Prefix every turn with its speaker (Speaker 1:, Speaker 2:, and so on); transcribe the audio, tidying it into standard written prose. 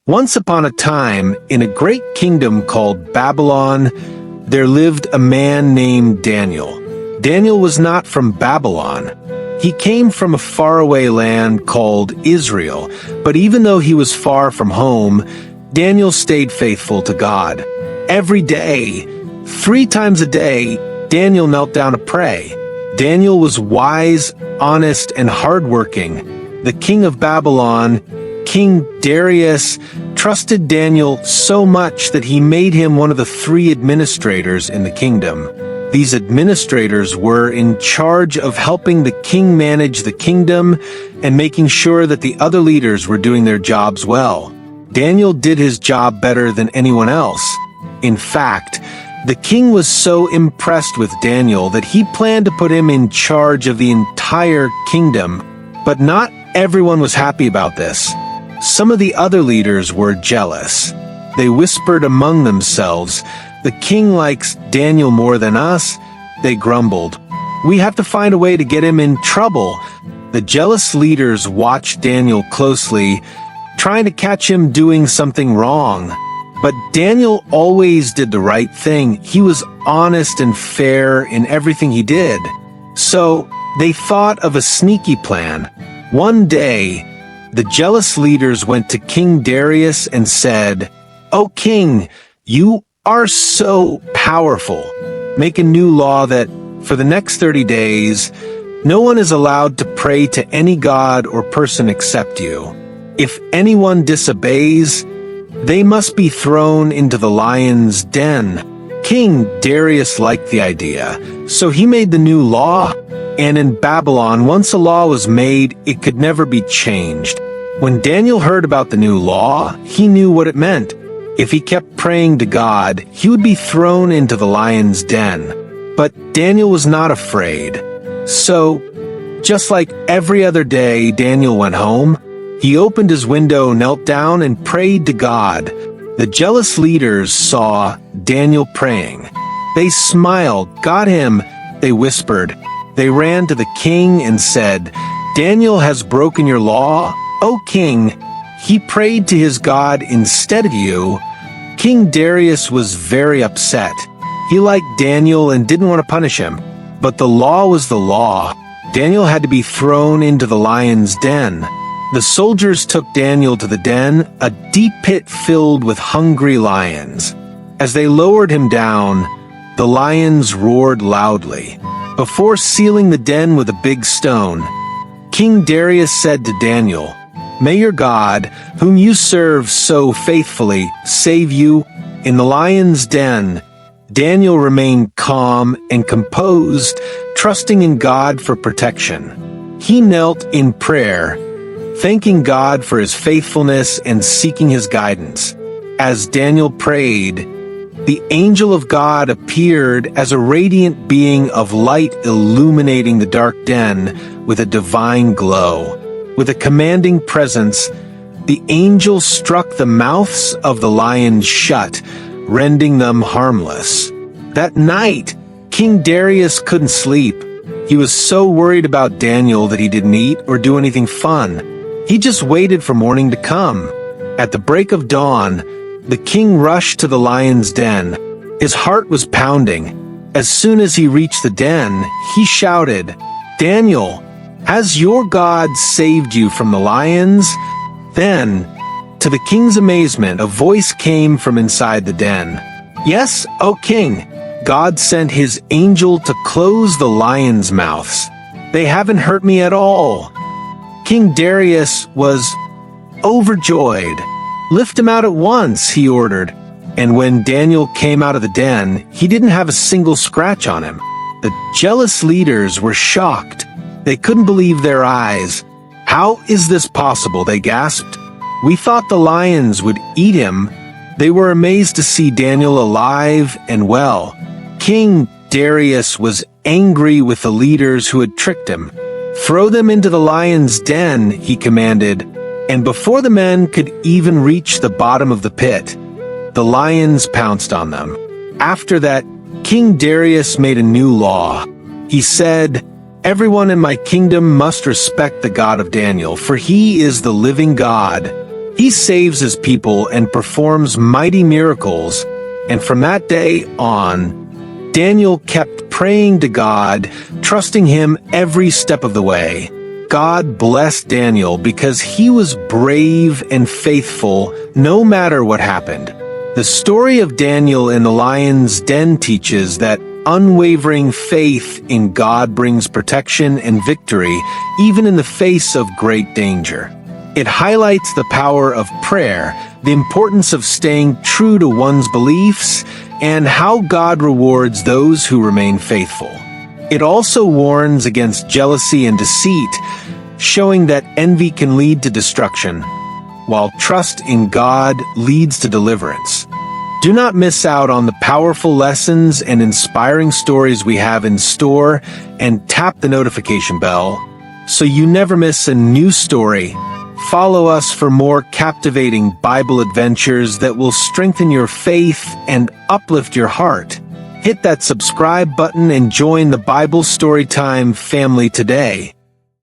Speaker 1: Once upon a time, in a great kingdom called Babylon, there lived a man named Daniel. Daniel was not from Babylon. He came from a faraway land called Israel, but even though he was far from home, Daniel stayed faithful to God. Every day, 3 times a day, Daniel knelt down to pray. Daniel was wise, honest, and hardworking. The king of Babylon, King Darius, trusted Daniel so much that he made him one of the 3 administrators in the kingdom. These administrators were in charge of helping the king manage the kingdom and making sure that the other leaders were doing their jobs well. Daniel did his job better than anyone else. In fact, the king was so impressed with Daniel that he planned to put him in charge of the entire kingdom. But not everyone was happy about this. Some of the other leaders were jealous. They whispered among themselves, "The king likes Daniel more than us." They grumbled, "We have to find a way to get him in trouble." The jealous leaders watched Daniel closely, trying to catch him doing something wrong. But Daniel always did the right thing. He was honest and fair in everything he did. So they thought of a sneaky plan. One day, the jealous leaders went to King Darius and said, "O king, you are so powerful. Make a new law that, for the next 30 days, no one is allowed to pray to any god or person except you. If anyone disobeys, they must be thrown into the lion's den." King Darius liked the idea, so he made the new law. And in Babylon, once a law was made, it could never be changed. When Daniel heard about the new law, he knew what it meant. If he kept praying to God, he would be thrown into the lion's den. But Daniel was not afraid. So, just like every other day, Daniel went home. He opened his window, knelt down, and prayed to God. The jealous leaders saw Daniel praying. They smiled. "Got him," they whispered. They ran to the king and said, "Daniel has broken your law. O king, he prayed to his God instead of you." King Darius was very upset. He liked Daniel and didn't want to punish him. But the law was the law. Daniel had to be thrown into the lion's den. The soldiers took Daniel to the den, a deep pit filled with hungry lions. As they lowered him down, the lions roared loudly. Before sealing the den with a big stone, King Darius said to Daniel, "May your God, whom you serve so faithfully, save you." In the lion's den, Daniel remained calm and composed, trusting in God for protection. He knelt in prayer, thanking God for his faithfulness and seeking his guidance. As Daniel prayed, the angel of God appeared as a radiant being of light illuminating the dark den with a divine glow. With a commanding presence, the angel struck the mouths of the lions shut, rendering them harmless. That night, King Darius couldn't sleep. He was so worried about Daniel that he didn't eat or do anything fun. He just waited for morning to come. At the break of dawn, the king rushed to the lion's den. His heart was pounding. As soon as he reached the den, he shouted, "Daniel, has your God saved you from the lions?" Then, to the king's amazement, a voice came from inside the den. "Yes, O king, God sent his angel to close the lions' mouths. They haven't hurt me at all." King Darius was overjoyed. "Lift him out at once," he ordered. And when Daniel came out of the den, he didn't have a single scratch on him. The jealous leaders were shocked. They couldn't believe their eyes. "How is this possible?" they gasped. "We thought the lions would eat him." They were amazed to see Daniel alive and well. King Darius was angry with the leaders who had tricked him. "Throw them into the lion's den," he commanded. And before the men could even reach the bottom of the pit, the lions pounced on them. After that, King Darius made a new law. He said, "Everyone in my kingdom must respect the God of Daniel, for he is the living God. He saves his people and performs mighty miracles, and from that day on, Daniel kept praying to God, trusting him every step of the way. God blessed Daniel because he was brave and faithful no matter what happened. The story of Daniel in the lion's den teaches that unwavering faith in God brings protection and victory, even in the face of great danger. It highlights the power of prayer, the importance of staying true to one's beliefs, and how God rewards those who remain faithful. It also warns against jealousy and deceit, showing that envy can lead to destruction, while trust in God leads to deliverance. Do not miss out on the powerful lessons and inspiring stories we have in store, and tap the notification bell so you never miss a new story. Follow us for more captivating Bible adventures that will strengthen your faith and uplift your heart. Hit that subscribe button and join the Bible Storytime family today.